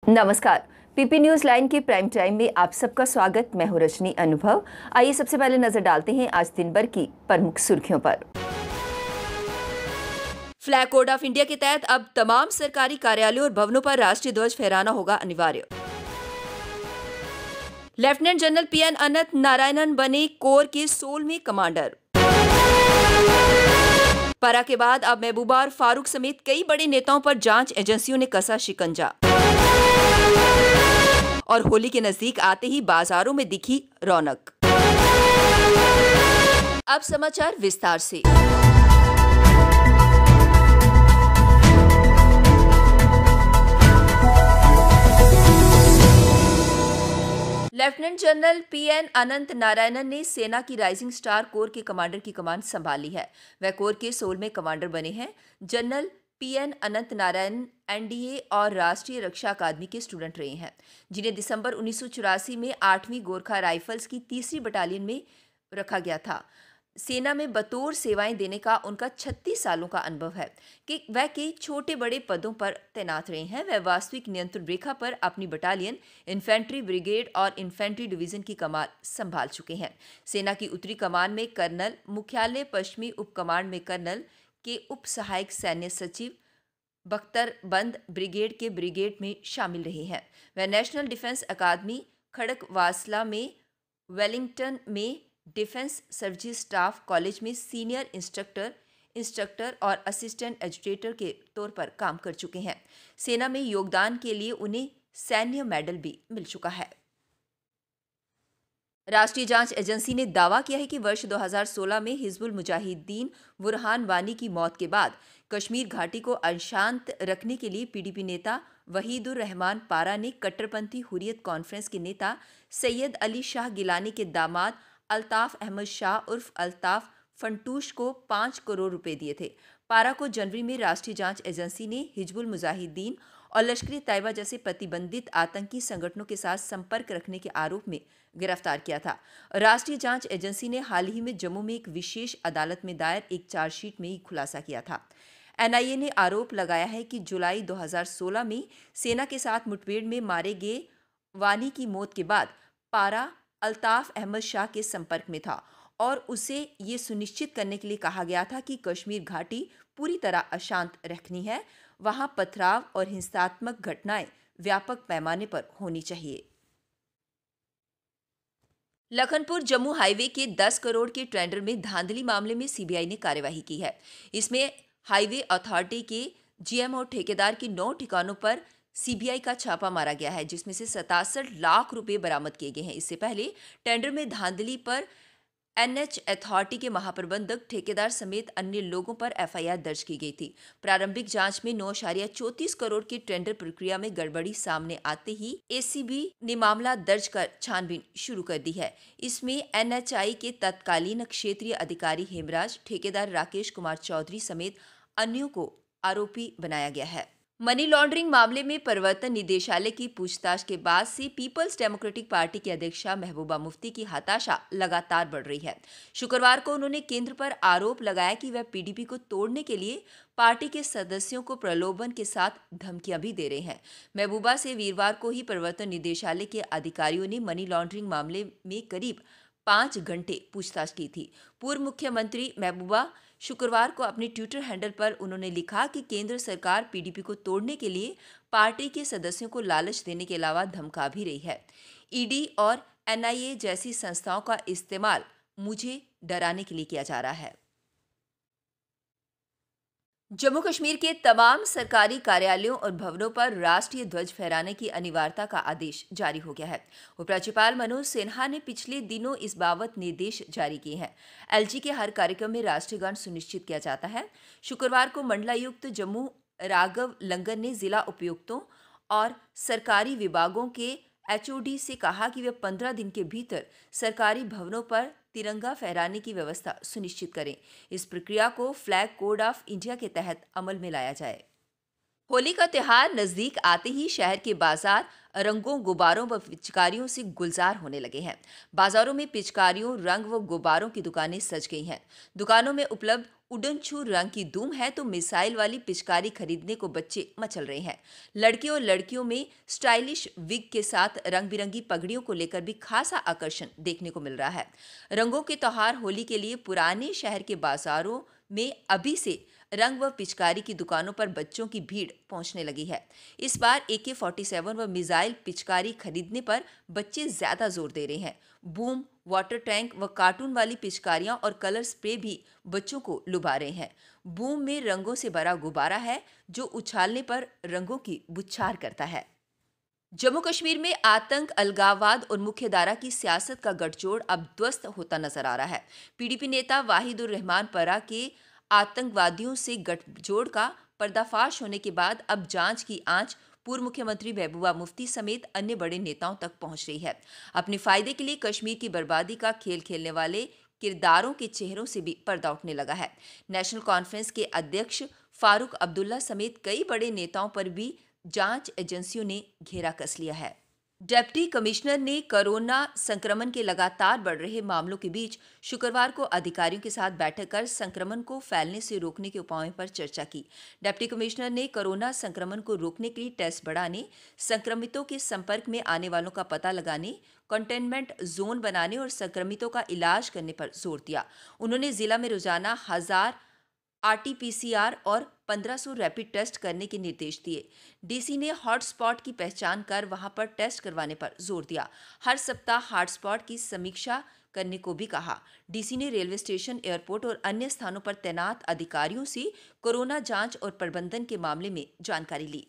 नमस्कार। PP news line के prime time में आप सबका स्वागत। मैं हूं रजनी अनुभव। आइए सबसे पहले नजर डालते हैं आज दिन भर की प्रमुख सुर्खियों पर। फ्लैग कोड ऑफ इंडिया के तहत अब तमाम सरकारी कार्यालयों और भवनों पर राष्ट्रीय ध्वज फहराना होगा अनिवार्य। लेफ्टिनेंट जनरल पीएन अनंत नारायणन बने कोर के 16वें कमांडर। पारा के बाद अब महबूबा और फारूक समेत कई बड़े नेताओं पर जांच एजेंसियों ने कसा शिकंजा। और होली के नजदीक आते ही बाजारों में दिखी रौनक। अब समाचार विस्तार से। लेफ्टिनेंट जनरल पीएन अनंत नारायणन ने सेना की राइजिंग स्टार कोर के कमांडर की कमान संभाली है। वह कोर के 16वें कमांडर बने हैं। जनरल पीएन अनंत नारायण एनडीए और राष्ट्रीय रक्षा अकादमी के स्टूडेंट रहे हैं, जिन्हें दिसंबर 1984 में 8वीं गोरखा राइफल्स की 3री बटालियन में रखा गया था। सेना में बतौर सेवाएं देने का उनका 36 सालों का अनुभव है कि वह कई छोटे बड़े पदों पर तैनात रहे हैं। वह वास्तविक नियंत्रण रेखा पर अपनी बटालियन, इन्फेंट्री ब्रिगेड और इन्फेंट्री डिवीजन की कमान संभाल चुके हैं। सेना की उत्तरी कमान में कर्नल, मुख्यालय पश्चिमी उप कमांड में कर्नल के उप सहायक सैन्य सचिव बख्तरबंद ब्रिगेड के ब्रिगेड में शामिल रहे हैं। वह नेशनल डिफेंस अकादमी खड़गवासला में, वेलिंगटन में डिफेंस सर्विसेज स्टाफ कॉलेज में सीनियर इंस्ट्रक्टर और असिस्टेंट एजुकेटर के तौर पर काम कर चुके हैं। सेना में योगदान के लिए उन्हें सैन्य मेडल भी मिल चुका है। राष्ट्रीय जांच एजेंसी ने दावा किया है कि वर्ष 2016 में हिजबुल मुजाहिदीन बुरहान वानी की मौत के बाद कश्मीर घाटी को अशांत रखने के लिए पीडीपी नेता वहीदुर रहमान पारा ने कट्टरपंथी हुर्रियत कॉन्फ्रेंस के नेता सैयद अली शाह गिलानी के दामाद अल्ताफ अहमद शाह उर्फ अल्ताफ फंटूश को 5 करोड़ रुपए दिए थे। पारा को जनवरी में राष्ट्रीय जांच एजेंसी ने हिजबुल मुजाहिदीन और लश्कर तैयबा जैसे प्रतिबंधित आतंकी संगठनों के साथ संपर्क रखने के आरोप में गिरफ्तार किया था। राष्ट्रीय जांच एजेंसी ने हाल ही में जम्मू में एक विशेष अदालत में दायर एक चार्जशीट में ही खुलासा किया था। एनआईए ने आरोप लगाया है कि जुलाई 2016 में सेना के साथ मुठभेड़ में मारे गए वानी की मौत के बाद पारा अल्ताफ अहमद शाह के संपर्क में था और उसे ये सुनिश्चित करने के लिए कहा गया था कि कश्मीर घाटी पूरी तरह अशांत रखनी है, वहां पथराव और हिंसात्मक घटनाएं व्यापक पैमाने पर होनी चाहिए। लखनपुर जम्मू हाईवे के 10 करोड़ के टेंडर में धांधली मामले में सीबीआई ने कार्यवाही की है। इसमें हाईवे अथॉरिटी के जीएम और ठेकेदार के 9 ठिकानों पर सीबीआई का छापा मारा गया है, जिसमें से 67 लाख रुपए बरामद किए गए हैं। इससे पहले टेंडर में धांधली पर एनएच अथॉरिटी के महाप्रबंधक, ठेकेदार समेत अन्य लोगों पर एफआईआर दर्ज की गई थी। प्रारंभिक जांच में 9.34 करोड़ की टेंडर प्रक्रिया में गड़बड़ी सामने आते ही एसीबी ने मामला दर्ज कर छानबीन शुरू कर दी है। इसमें एनएचआई के तत्कालीन क्षेत्रीय अधिकारी हेमराज, ठेकेदार राकेश कुमार चौधरी समेत अन्यों को आरोपी बनाया गया है। मनी लॉन्ड्रिंग मामले में प्रवर्तन निदेशालय की पूछताछ के बाद से पीपल्स डेमोक्रेटिक पार्टी की अध्यक्षा महबूबा मुफ्ती की हताशा लगातार बढ़ रही है। शुक्रवार को उन्होंने केंद्र पर आरोप लगाया कि वह पीडीपी को तोड़ने के लिए पार्टी के सदस्यों को प्रलोभन के साथ धमकियां भी दे रहे हैं। महबूबा से वीरवार को ही प्रवर्तन निदेशालय के अधिकारियों ने मनी लॉन्ड्रिंग मामले में करीब 5 घंटे पूछताछ की थी। पूर्व मुख्यमंत्री महबूबा शुक्रवार को अपने ट्विटर हैंडल पर उन्होंने लिखा कि केंद्र सरकार पीडीपी को तोड़ने के लिए पार्टी के सदस्यों को लालच देने के अलावा धमका भी रही है। ईडी और एनआईए जैसी संस्थाओं का इस्तेमाल मुझे डराने के लिए किया जा रहा है। जम्मू कश्मीर के तमाम सरकारी कार्यालयों और भवनों पर राष्ट्रीय ध्वज फहराने की अनिवार्यता का आदेश जारी हो गया है। उपराज्यपाल मनोज सिन्हा ने पिछले दिनों इस बाबत निर्देश जारी किए हैं। एलजी के हर कार्यक्रम में राष्ट्रीय गान सुनिश्चित किया जाता है। शुक्रवार को मंडलायुक्त जम्मू राघव लंगर ने जिला उपायुक्तों और सरकारी विभागों के एचओडी से कहा कि वे 15 दिन के भीतर सरकारी भवनों पर तिरंगा फहराने की व्यवस्था सुनिश्चित करें। इस प्रक्रिया को फ्लैग कोड ऑफ इंडिया के तहत अमल में लाया जाए। होली का त्योहार नजदीक आते ही शहर के बाजार रंगों, गुब्बारों व पिचकारियों से गुलजार होने लगे हैं। बाजारों में पिचकारियों, रंग व गुब्बारों की दुकानें सज गई हैं। दुकानों में उपलब्ध उड़नछू रंग की धूम है तो मिसाइल वाली पिचकारी खरीदने को बच्चे मचल रहे हैं। लड़के और लड़कियों में स्टाइलिश विग के साथ रंग बिरंगी पगड़ियों को लेकर भी खासा आकर्षण देखने को मिल रहा है। रंगों के त्योहार होली के लिए पुराने शहर के बाजारों में अभी से रंग व पिचकारी की दुकानों पर बच्चों की भीड़ पहुंचने लगी है। इस बार AK-47 व मिसाइल पिचकारी खरीदने पर बच्चे ज्यादा जोर दे रहे हैं। बूम, वाटर टैंक व कार्टून वाली पिचकारियां और कलर स्प्रे भी बच्चों को लुभा रहे हैं। बूम में रंगों से भरा गुब्बारा है जो उछालने पर रंगों की बुछार करता है। जम्मू कश्मीर में आतंक, अलगाववाद और मुख्यधारा की सियासत का गठजोड़ अब ध्वस्त होता नजर आ रहा है। PDP नेता वाहिदुर रहमान परा के आतंकवादियों से गठजोड़ का पर्दाफाश होने के बाद अब जांच की आंच पूर्व मुख्यमंत्री महबूबा मुफ्ती समेत अन्य बड़े नेताओं तक पहुंच रही है। अपने फायदे के लिए कश्मीर की बर्बादी का खेल खेलने वाले किरदारों के चेहरों से भी पर्दा उठने लगा है। नेशनल कॉन्फ्रेंस के अध्यक्ष फारूक अब्दुल्ला समेत कई बड़े नेताओं पर भी जांच एजेंसियों ने घेरा कस लिया है। डिप्टी कमिश्नर ने कोरोना संक्रमण के लगातार बढ़ रहे मामलों के बीच शुक्रवार को अधिकारियों के साथ बैठक कर संक्रमण को फैलने से रोकने के उपायों पर चर्चा की। डिप्टी कमिश्नर ने कोरोना संक्रमण को रोकने के लिए टेस्ट बढ़ाने, संक्रमितों के संपर्क में आने वालों का पता लगाने, कंटेनमेंट जोन बनाने और संक्रमितों का इलाज करने पर जोर दिया। उन्होंने जिला में रोजाना 1000 RT-PCR और 1500 रैपिड टेस्ट करने के निर्देश दिए। डीसी ने हॉटस्पॉट की पहचान कर वहां पर टेस्ट करवाने पर जोर दिया। हर सप्ताह हॉटस्पॉट की समीक्षा करने को भी कहा। डीसी ने रेलवे स्टेशन, एयरपोर्ट और अन्य स्थानों पर तैनात अधिकारियों से कोरोना जांच और प्रबंधन के मामले में जानकारी ली।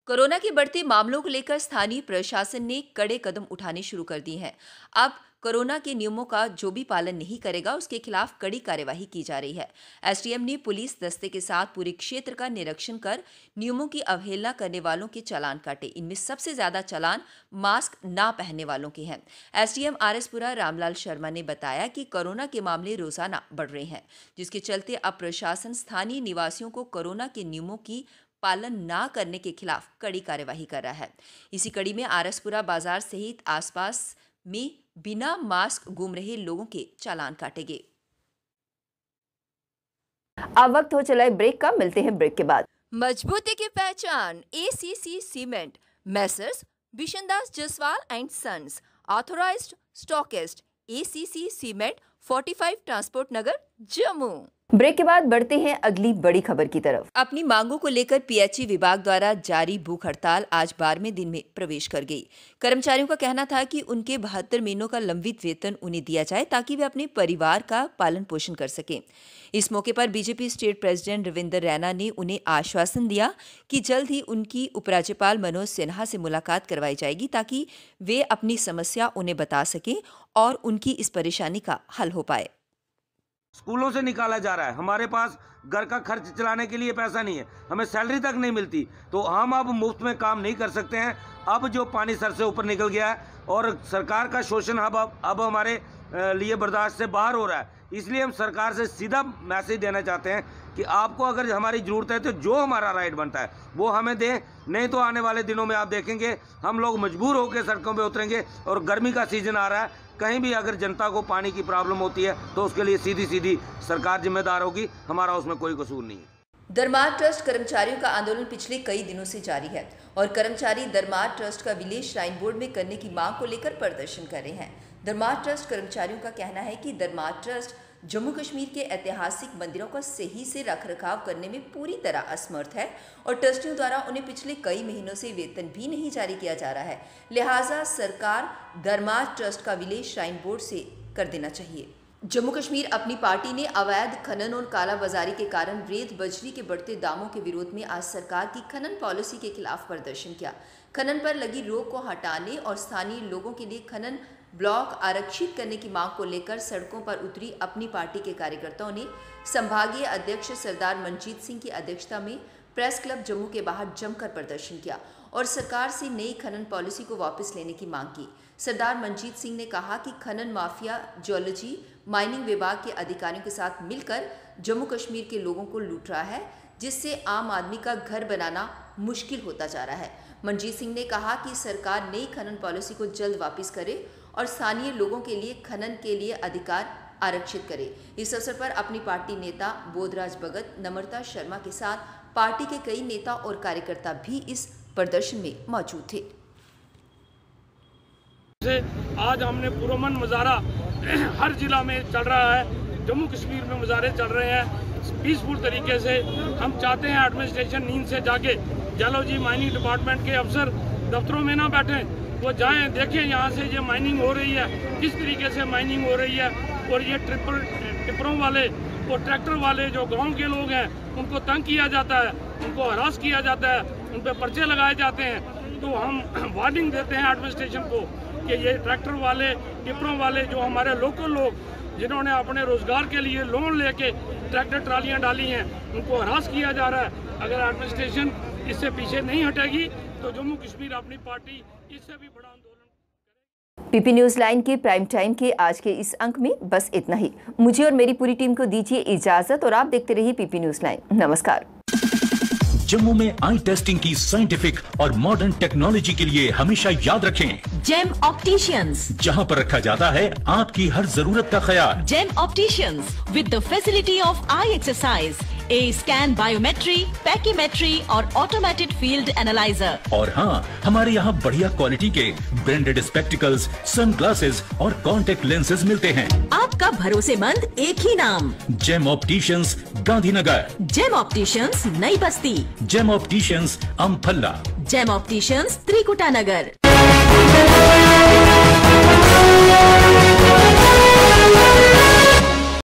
कोरोना के बढ़ते मामलों को लेकर स्थानीय प्रशासन ने कड़े कदम उठाने शुरू कर दिए हैं। अब कोरोना के नियमों का जो भी पालन नहीं करेगा उसके खिलाफ कड़ी कार्यवाही की जा रही है। एसडीएम ने पुलिस दस्ते के साथ पूरे क्षेत्र का निरीक्षण कर नियमों की अवहेलना करने वालों के चालान काटे। इनमें सबसे ज्यादा चालान मास्क ना पहनने वालों के हैं। एसडीएम आरएसपुरा रामलाल शर्मा ने बताया कि कोरोना के मामले रोजाना बढ़ रहे हैं, जिसके चलते अब प्रशासन स्थानीय निवासियों को कोरोना के नियमों की पालन ना करने के खिलाफ कड़ी कार्यवाही कर रहा है। इसी कड़ी में आरएसपुरा बाजार सहित आसपास में बिना मास्क घूम रहे लोगों के चालान काटे गए। अब वक्त हो चला है ब्रेक का, मिलते हैं ब्रेक के बाद। मजबूती की पहचान ACC cement, Messrs Bishandas Jaswal and sons, authorised stockist, ACC cement, 45 transport Nagar, Jammu. Break के बाद बढ़ते हैं अगली बड़ी खबर की तरफ। अपनी मांगों को लेकर PHE विभाग द्वारा जारी भूख हड़ताल आज 12वें दिन में प्रवेश कर गई। कर्मचारियों का कहना था कि उनके 72 महीनों का लंबित वेतन उन्हें दिया जाए ताकि वे अपने परिवार का पालन पोषण कर सकें। इस मौके पर BJP state president Ravinder Raina ने उन्हें आश्वासन दिया कि जल्द ही उनकी उपराज्यपाल मनोज सिन्हा से मुलाकात करवाई जाएगी ताकि वे अपनी समस्या उन्हें बता सकें और उनकी इस परेशानी का हल हो पाए। स्कूलों से निकाला जा रहा है, हमारे पास घर का खर्च चलाने के लिए पैसा नहीं है, हमें सैलरी तक नहीं मिलती, तो हम अब मुफ्त में काम नहीं कर सकते हैं। अब जो पानी सर से ऊपर निकल गया है और सरकार का शोषण अब हमारे लिए बर्दाश्त से बाहर हो रहा है, इसलिए हम सरकार से सीधा मैसेज देना चाहते हैं कि आपको अगर हमारी ज़रूरत है तो जो हमारा राइट बनता है वो हमें दें, नहीं तो आने वाले दिनों में आप देखेंगे हम लोग मजबूर होकर सड़कों पे उतरेंगे। और गर्मी का सीज़न आ रहा है, कहीं भी अगर जनता को पानी की प्रॉब्लम होती है तो उसके लिए सीधी सरकार जिम्मेदार होगी, हमारा उसमें कोई कसूर नहीं है। दरमार ट्रस्ट कर्मचारियों का आंदोलन पिछले कई दिनों से जारी है और कर्मचारी दरमार ट्रस्ट का विलेज श्राइन बोर्ड में करने की मांग को लेकर प्रदर्शन कर रहे हैं। दरमार ट्रस्ट कर्मचारियों का कहना है कि दरमार ट्रस्ट जम्मू कश्मीर के ऐतिहासिक मंदिरों का सही से रखरखाव करने में पूरी तरह असमर्थ है और ट्रस्टियों द्वारा उन्हें पिछले कई महीनों से वेतन भी नहीं जारी किया जा रहा है। लिहाजा सरकार दरमार ट्रस्ट का विलेज श्राइन बोर्ड से कर देना चाहिए। जम्मू कश्मीर अपनी पार्टी ने अवैध खनन और कालाबाजारी के कारण रेत बजरी के बढ़ते दामों के विरोध में आज सरकार की खनन पॉलिसी के खिलाफ प्रदर्शन किया। खनन पर लगी रोक को हटाने और स्थानीय लोगों के लिए खनन ब्लॉक आरक्षित करने की मांग को लेकर सड़कों पर उतरी अपनी पार्टी के कार्यकर्ताओं ने संभागीय अध्यक्ष सरदार मनजीत सिंह की अध्यक्षता में प्रेस क्लब जम्मू के बाहर जमकर प्रदर्शन किया और सरकार से नई खनन पॉलिसी को वापस लेने की मांग की। सरदार मनजीत सिंह ने कहा कि खनन माफिया जियोलॉजी माइनिंग विभाग के अधिकारियों के साथ मिलकर जम्मू कश्मीर के लोगों को लूट रहा है, जिससे आम आदमी का घर बनाना मुश्किल होता जा रहा है। मनजीत सिंह ने कहा कि सरकार नई खनन पॉलिसी को जल्द वापस करे और स्थानीय लोगों के लिए खनन के लिए अधिकार आरक्षित करे। इस अवसर पर अपनी पार्टी नेता बोधराज भगत, नम्रता शर्मा के साथ पार्टी के कई नेता और कार्यकर्ता भी इस प्रदर्शन में मौजूद थे। आज हमने पुरअमन मुजाहरा हर जिला में चल रहा है, जम्मू कश्मीर में मुजाहरे चल रहे हैं पीसफुल तरीके से। हम चाहते हैं एडमिनिस्ट्रेशन नींद से जाके, जैलॉजी माइनिंग डिपार्टमेंट के अफसर दफ्तरों में ना बैठें, वो जाएं देखें यहाँ से ये माइनिंग हो रही है, किस तरीके से माइनिंग हो रही है। और ये टिप्परों वाले और ट्रैक्टर वाले जो गांव के लोग हैं उनको तंग किया जाता है, उनको हरास किया जाता है, उन पर पर्चे लगाए जाते हैं। तो हम वार्निंग देते हैं एडमिनिस्ट्रेशन को कि ये ट्रैक्टर वाले, टिप्परों वाले, जो हमारे लोकल लोग जिन्होंने अपने रोजगार के लिए लोन लेके ट्रैक्टर ट्रालियाँ डाली हैं, उनको हरास किया जा रहा है। अगर एडमिनिस्ट्रेशन इससे पीछे नहीं हटेगी तो जम्मू कश्मीर अपनी पार्टी इससे भी बड़ा आंदोलन। पीपी न्यूज लाइन के प्राइम टाइम के आज के इस अंक में बस इतना ही। मुझे और मेरी पूरी टीम को दीजिए इजाजत और आप देखते रहिए पीपी न्यूज लाइन। नमस्कार। जम्मू में आई टेस्टिंग की साइंटिफिक और मॉडर्न टेक्नोलॉजी के लिए हमेशा याद रखें जेम ऑप्टिशियंस, जहां पर रखा जाता है आपकी हर जरूरत का ख्याल। Gem opticians with the facility of eye exercise, A scan, biometry, pachymetry और ऑटोमेटेड फील्ड एनालाइजर। और हाँ, हमारे यहाँ बढ़िया क्वालिटी के ब्रांडेड स्पेक्टिकल्स, सनग्लासेस और कॉन्टेक्ट लेंसेज मिलते हैं। आपका भरोसेमंद एक ही नाम, Gem opticians, Gandhinagar. Gem opticians, Nai Basti. Gem opticians, Amphalla. Gem opticians, Trikuta नगर।